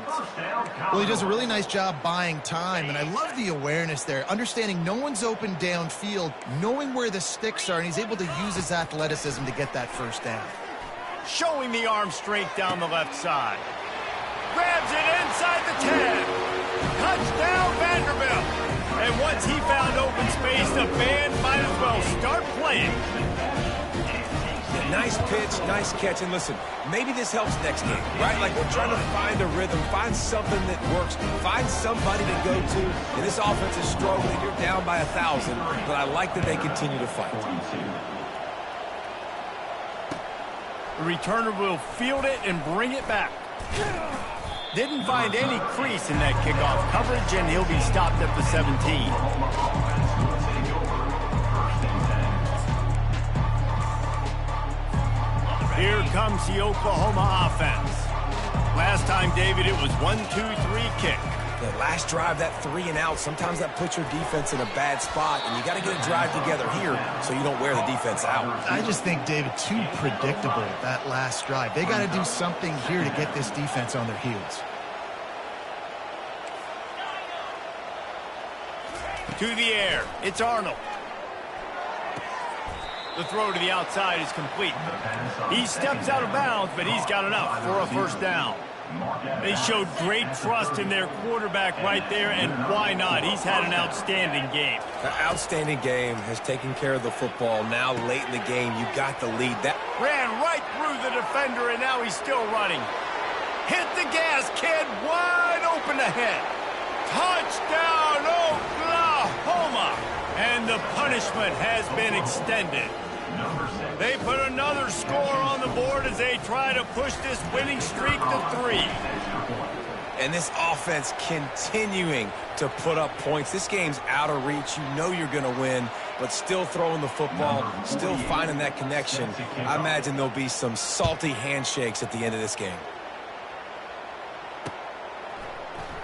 Well, he does a really nice job buying time, and I love the awareness there, understanding no one's open downfield, knowing where the sticks are, and he's able to use his athleticism to get that first down. Showing the arm strength down the left side. Grabs it inside the 10. Touchdown, Vanderbilt. And once he found open space, the band might as well start playing. Yeah, nice pitch, nice catch. And listen, maybe this helps next game, right? Like we're trying to find a rhythm, find something that works, find somebody to go to. And this offense is struggling. You're down by 1,000, but I like that they continue to fight. The returner will field it and bring it back. Didn't find any crease in that kickoff coverage, and he'll be stopped at the 17. Here comes the Oklahoma offense. Last time, David, it was 1-2-3 kick. The last drive, that 3 and out, sometimes that puts your defense in a bad spot, and you got to get a drive together here so you don't wear the defense out. I just think, David, too predictable, that last drive. They got to do something here to get this defense on their heels. To the air, it's Arnold. The throw to the outside is complete. He steps out of bounds, but he's got enough for a first down. They showed great trust in their quarterback right there, and why not? He's had an outstanding game. The outstanding game has taken care of the football. Now, late in the game, you got the lead. That ran right through the defender, and now he's still running. Hit the gas, kid. Wide open ahead. Touchdown, Oklahoma! And the punishment has been extended. They put another score on the board as they try to push this winning streak to 3. And this offense continuing to put up points. This game's out of reach. You know you're going to win, but still throwing the football, still finding that connection. I imagine there'll be some salty handshakes at the end of this game.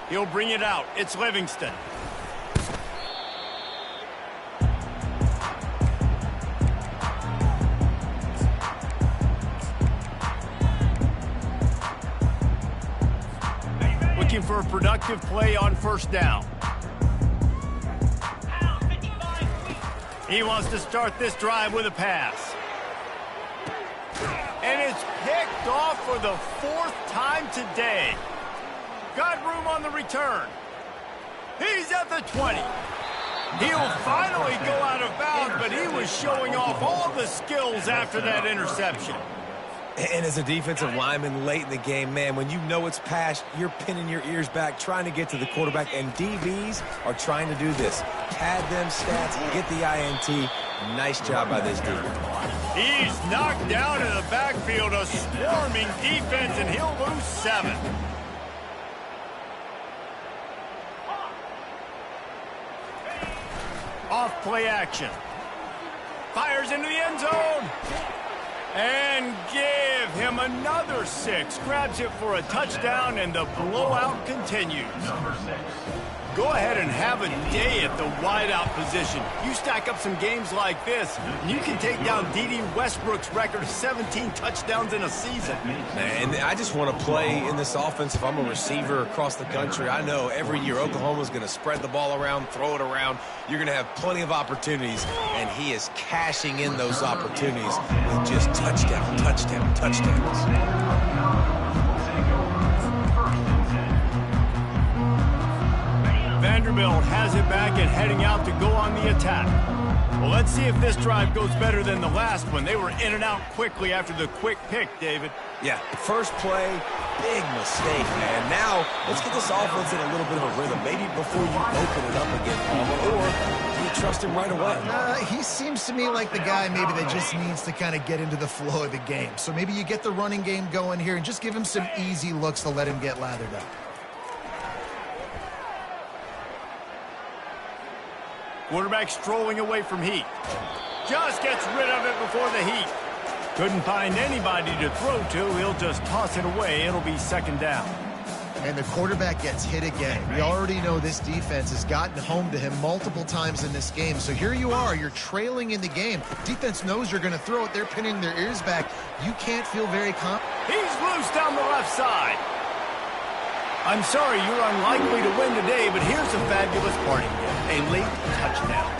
He'll bring it out. It's Livingston. Looking for a productive play on first down. He wants to start this drive with a pass. And it's picked off for the 4th time today. Got room on the return. He's at the 20. He'll finally go out of bounds, but he was showing off all the skills after that interception. And as a defensive lineman late in the game, man, when you know it's past, you're pinning your ears back, trying to get to the quarterback, and DBs are trying to do this. Pad them stats, get the INT. Nice job by this dude. He's knocked down in the backfield, a swarming defense, and he'll lose 7. Off play action. Fires into the end zone. And give him another 6. Grabs it for a touchdown, and the blowout continues. Go ahead and have a day at the wideout position. You stack up some games like this, and you can take down D.D. Westbrook's record of 17 touchdowns in a season. And I just want to play in this offense if I'm a receiver across the country. I know every year Oklahoma's going to spread the ball around, throw it around. You're going to have plenty of opportunities, and he is cashing in those opportunities with just touchdowns. Vanderbilt has it back and heading out to go on the attack. Well, let's see if this drive goes better than the last one. They were in and out quickly after the quick pick, David. Yeah, first play, big mistake, man. Now, let's get this offense in a little bit of a rhythm. Maybe before you open it up again, Palmer, or do you trust him right away? He seems to me like the guy maybe that just needs to kind of get into the flow of the game. So maybe you get the running game going here and just give him some easy looks to let him get lathered up. Quarterback strolling away from heat. Just gets rid of it before the heat. Couldn't find anybody to throw to. He'll just toss it away. It'll be 2nd down. And the quarterback gets hit again. We already know this defense has gotten home to him multiple times in this game. So here you are. You're trailing in the game. Defense knows you're going to throw it. They're pinning their ears back. You can't feel very confident. He's loose down the left side. I'm sorry you're unlikely to win today, but here's a fabulous parting gift. A late touchdown.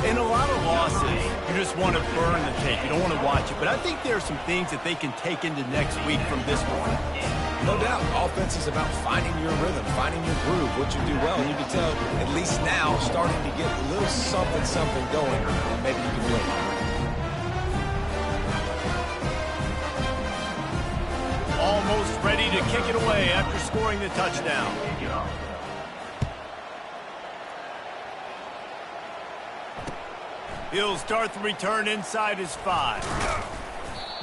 In a lot of losses, you just want to burn the tape. You don't want to watch it. But I think there are some things that they can take into next week from this one. No doubt. Offense is about finding your rhythm, finding your groove, what you do well. And you can tell, at least now, starting to get a little something going. Maybe you can win. Almost ready to kick it away after scoring the touchdown. He'll start the return inside his 5.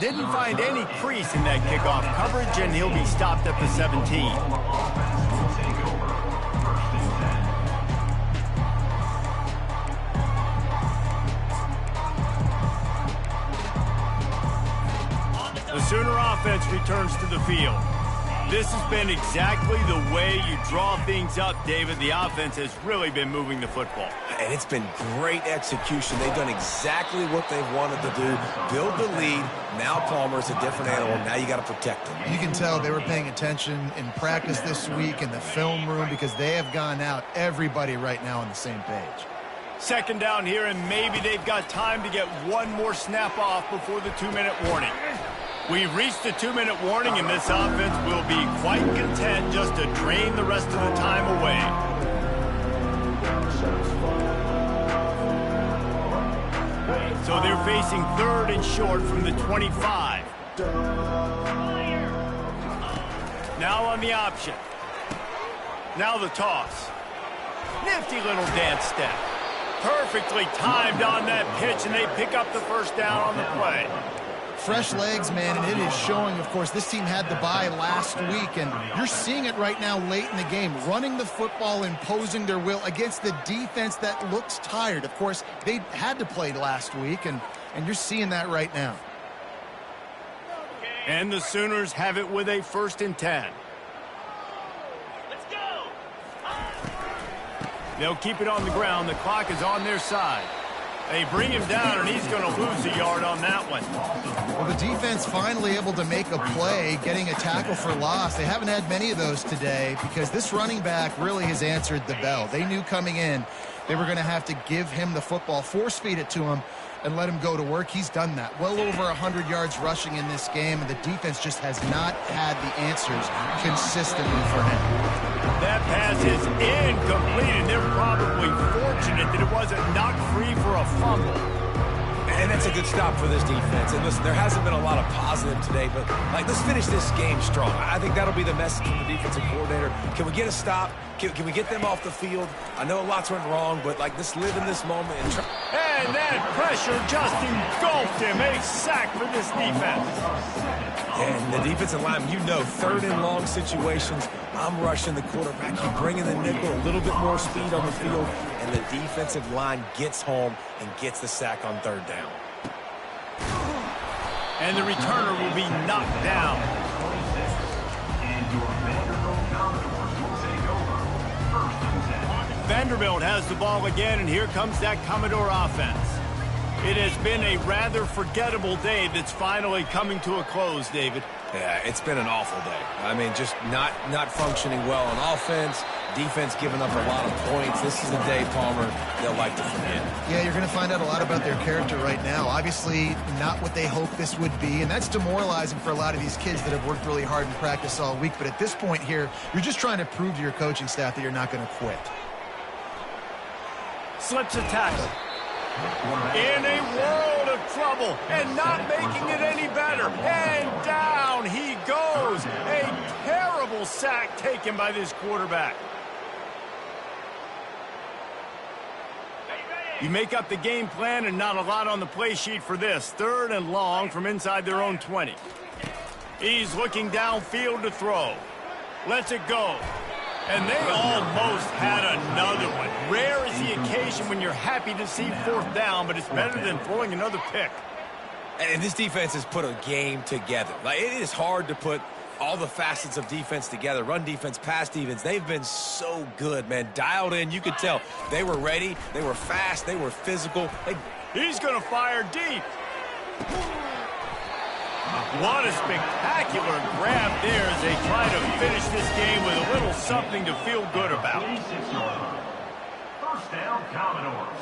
Didn't find any crease in that kickoff coverage, and he'll be stopped at the 17. The Sooner offense returns to the field. This has been exactly the way you draw things up, David. The offense has really been moving the football. And it's been great execution. They've done exactly what they've wanted to do. Build the lead. Now Palmer's a different animal. Now you got to protect him. You can tell they were paying attention in practice this week in the film room because they have gone out, everybody right now on the same page. 2nd down here, and maybe they've got time to get one more snap off before the 2-minute warning. We've reached the 2-minute warning, and this offense will be quite content just to drain the rest of the time away. So they're facing 3rd and short from the 25. Now on the option. Now the toss. Nifty little dance step. Perfectly timed on that pitch, and they pick up the first down on the play. Fresh legs, man, and it is showing. Of course, this team had the bye last week, and you're seeing it right now late in the game, running the football, imposing their will against the defense that looks tired. Of course, they had to play last week, and you're seeing that right now. And the Sooners have it with a 1st and 10. Let's go! They'll keep it on the ground. The clock is on their side. They bring him down, and he's going to lose a yard on that one. Well, the defense finally able to make a play, getting a tackle for loss. They haven't had many of those today because this running back really has answered the bell. They knew coming in they were going to have to give him the football, force-feed it to him, and let him go to work. He's done that. Well over 100 yards rushing in this game, and the defense just has not had the answers consistently for him. That pass is incomplete, and they're probably fortunate that it wasn't knocked free for a fumble. And that's a good stop for this defense. And listen, there hasn't been a lot of positive today, but let's finish this game strong. I think that'll be the message from the defensive coordinator. Can we get a stop? Can we get them off the field? I know lots went wrong, but let's live in this moment and try. And that pressure just engulfed him. A sack for this defense. And the defensive line, 3rd and long situations, I'm rushing the quarterback. You bring in the nickel, a little bit more speed on the field, and the defensive line gets home and gets the sack on 3rd down. And the returner will be knocked down. Vanderbilt has the ball again, and here comes that Commodore offense. It has been a rather forgettable day that's finally coming to a close, David. Yeah, it's been an awful day. I mean, just not functioning well on offense, defense giving up a lot of points. This is a day, Palmer, they'll like to forget. Yeah, you're going to find out a lot about their character right now. Obviously, not what they hoped this would be, and that's demoralizing for a lot of these kids that have worked really hard in practice all week. But at this point here, you're just trying to prove to your coaching staff that you're not going to quit. Slips a tackle. In a world of trouble and not making it any better. And down he goes. A terrible sack taken by this quarterback. You make up the game plan and not a lot on the play sheet for this. 3rd and long from inside their own 20. He's looking downfield to throw. Lets it go. And they almost had another one. Rare is the occasion when you're happy to see 4th down, but it's better than throwing another pick. And this defense has put a game together. It is hard to put all the facets of defense together. Run defense, pass defense. They've been so good, man. Dialed in. You could tell they were ready. They were fast. They were physical. He's going to fire deep. What a spectacular grab there as they try to finish this game with a little something to feel good about. 1st down, Commodores.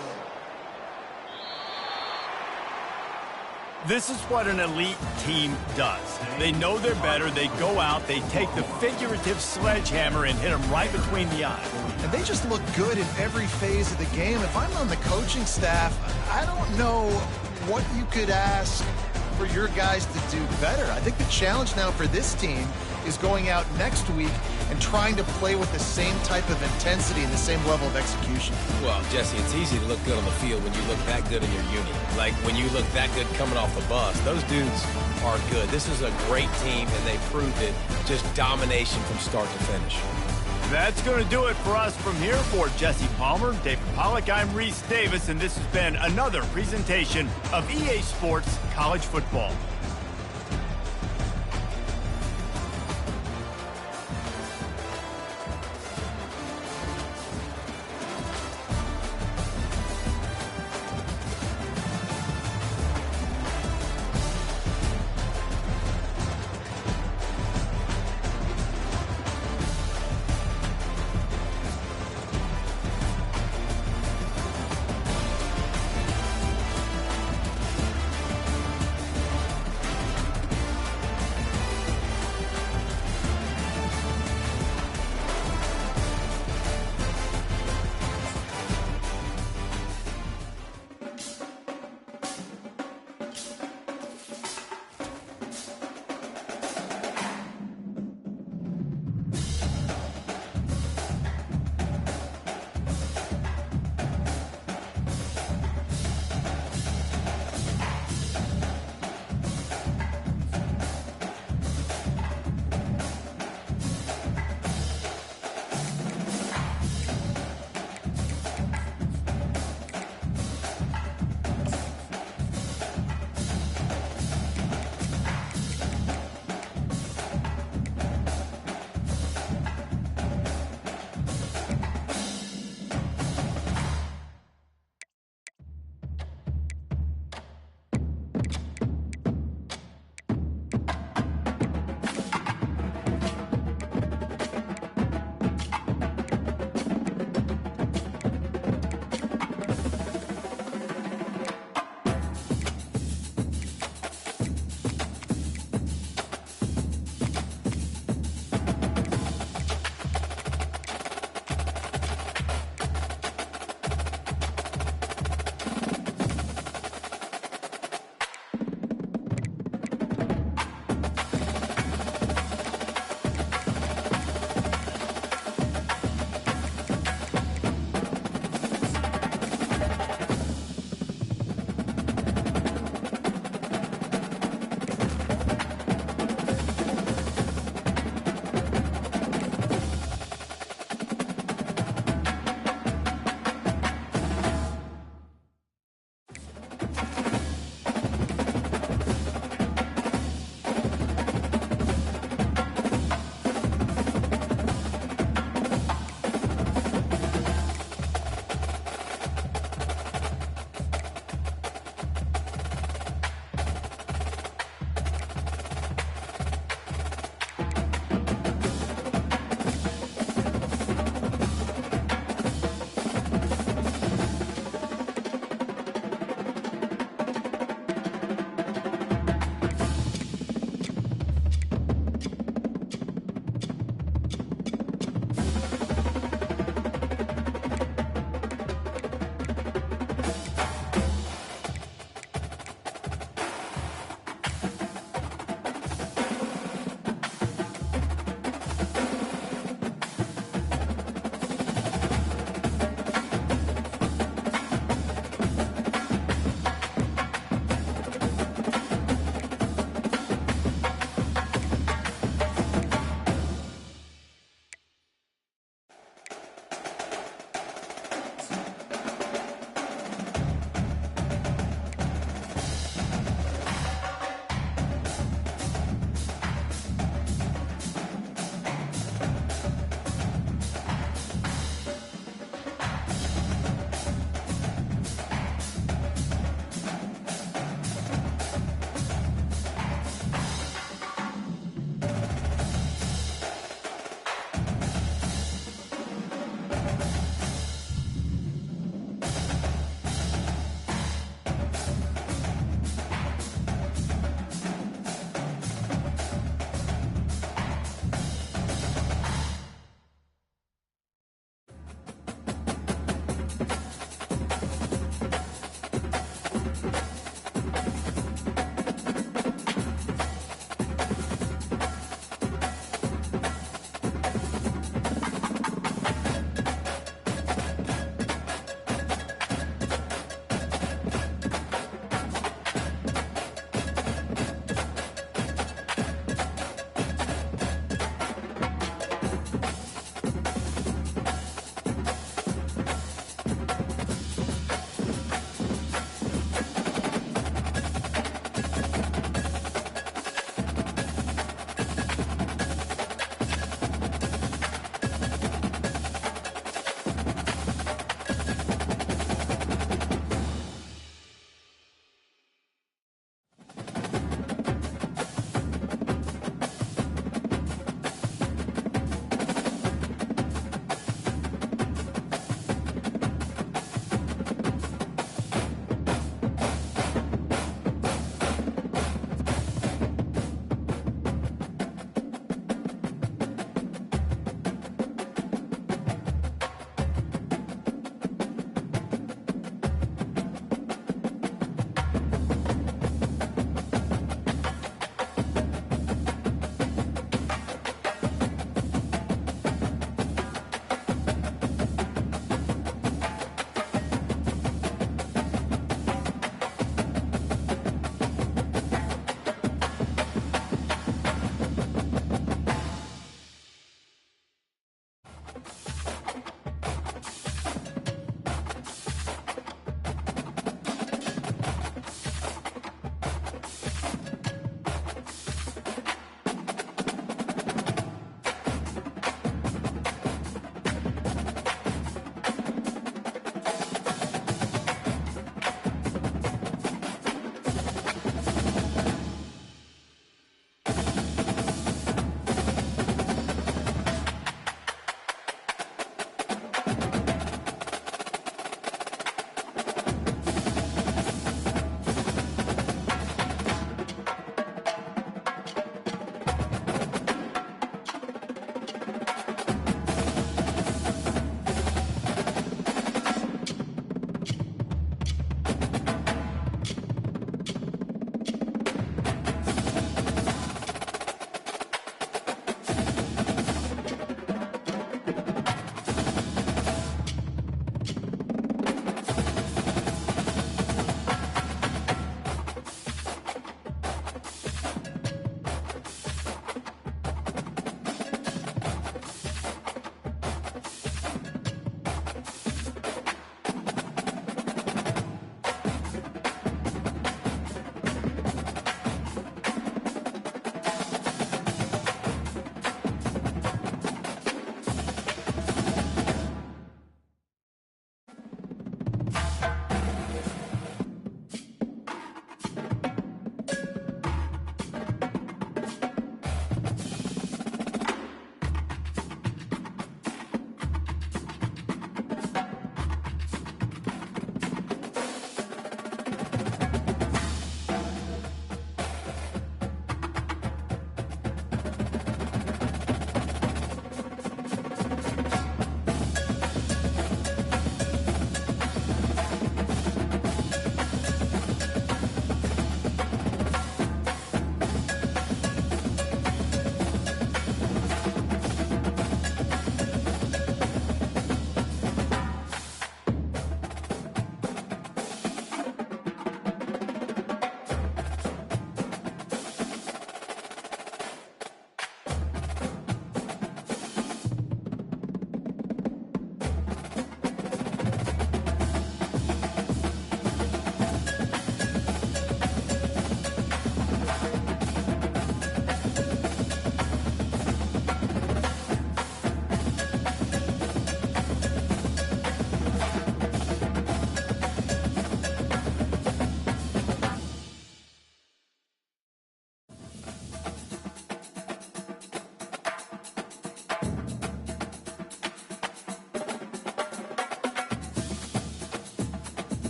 This is what an elite team does. They know they're better. They go out. They take the figurative sledgehammer and hit them right between the eyes. And they just look good in every phase of the game. If I'm on the coaching staff, I don't know what you could ask for your guys to do better. I think the challenge now for this team is going out next week and trying to play with the same type of intensity and the same level of execution. Well, Jesse, it's easy to look good on the field when you look that good in your unit. Like when you look that good coming off the bus. Those dudes are good. This is a great team, and they proved it. Just domination from start to finish. That's going to do it for us from here. For Jesse Palmer, David Pollack, I'm Reese Davis, and this has been another presentation of EA Sports College Football.